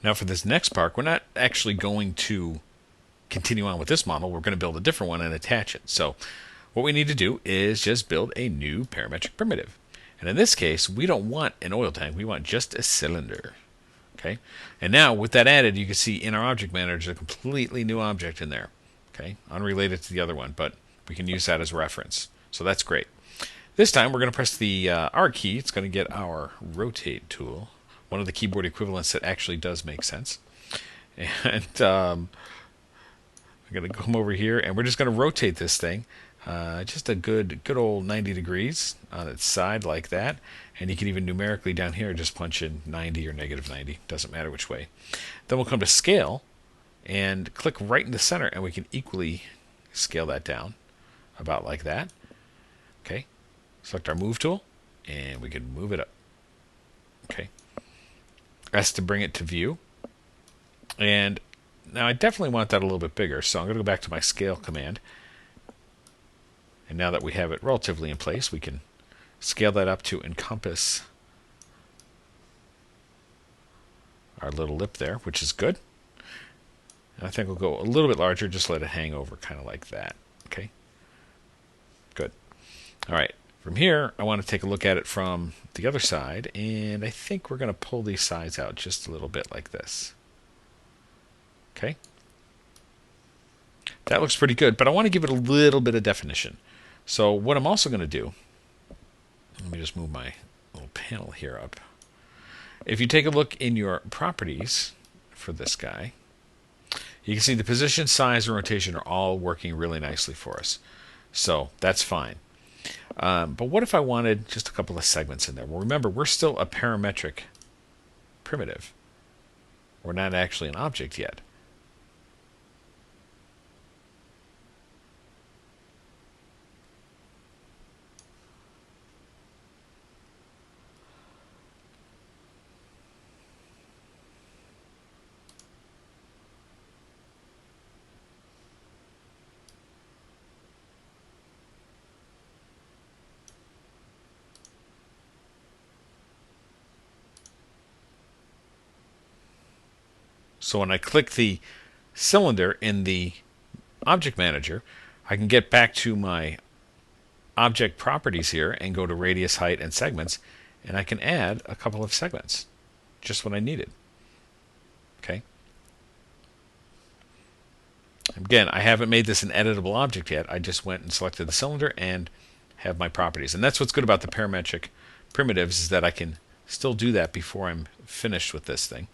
Now for this next part, we're not actually going to continue on with this model. We're going to build a different one and attach it. So what we need to do is just build a new parametric primitive. And in this case, we don't want an oil tank. We want just a cylinder. Okay. And now with that added, you can see in our object manager a completely new object in there. Okay. Unrelated to the other one, but we can use that as reference. So that's great. This time we're going to press the R key. It's going to get our rotate tool, one of the keyboard equivalents that actually does make sense. And I'm going to come over here and we're just going to rotate this thing just a good old 90 degrees on its side like that. And you can even numerically down here just punch in 90 or negative 90. Doesn't matter which way. Then we'll come to scale and click right in the center and we can equally scale that down about like that. Okay. Select our move tool and we can move it up. Okay. S to bring it to view. And now I definitely want that a little bit bigger, so I'm going to go back to my scale command. And now that we have it relatively in place, we can scale that up to encompass our little lip there, which is good. And I think we'll go a little bit larger, just let it hang over kind of like that. Okay. Good. All right. From here, I want to take a look at it from the other side, and I think we're going to pull these sides out just a little bit like this. Okay. That looks pretty good, but I want to give it a little bit of definition. So what I'm also going to do, let me just move my little panel here up. If you take a look in your properties for this guy, you can see the position, size, and rotation are all working really nicely for us. So that's fine. But what if I wanted just a couple of segments in there? Well, remember, we're still a parametric primitive. We're not actually an object yet. So when I click the cylinder in the object manager, I can get back to my object properties here and go to radius, height, and segments, and I can add a couple of segments, just what I needed. Okay. Again, I haven't made this an editable object yet. I just went and selected the cylinder and have my properties. And that's what's good about the parametric primitives, is that I can still do that before I'm finished with this thing.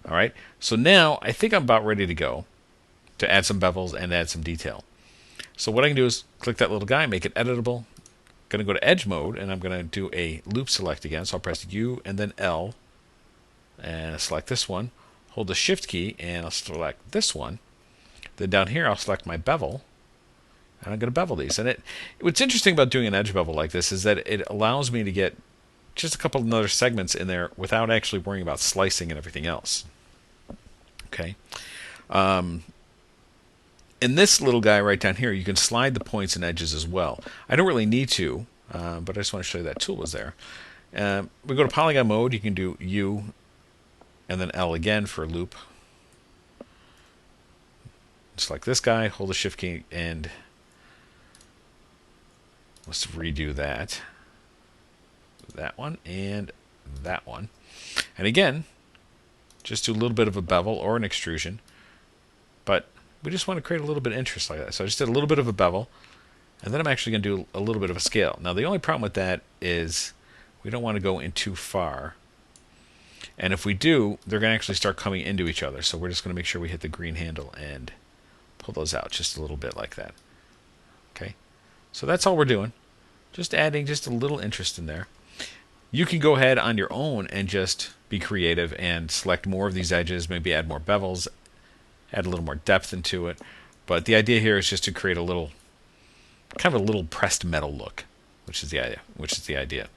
All right, so now I think I'm about ready to go to add some bevels and add some detail. So what I can do is click that little guy, make it editable. I'm going to go to edge mode, and I'm going to do a loop select again. So I'll press U and then L, and select this one. Hold the Shift key, and I'll select this one. Then down here, I'll select my bevel, and I'm going to bevel these. And what's interesting about doing an edge bevel like this is that it allows me to get just a couple of other segments in there without actually worrying about slicing and everything else. Okay. In this little guy right down here, you can slide the points and edges as well. I don't really need to, but I just want to show you that tool was there. We go to polygon mode. You can do U and then L again for a loop. Select this guy, hold the Shift key, and let's redo that. That one and that one. And again, just do a little bit of a bevel or an extrusion, but we just want to create a little bit of interest like that. So I just did a little bit of a bevel, and then I'm actually going to do a little bit of a scale. Now the only problem with that is we don't want to go in too far, and if we do, they're going to actually start coming into each other. So we're just going to make sure we hit the green handle and pull those out just a little bit like that. Okay, so that's all we're doing, just adding just a little interest in there. You can go ahead on your own and just be creative and select more of these edges, maybe add more bevels, add a little more depth into it. But the idea here is just to create a little, kind of a little pressed metal look, which is the idea.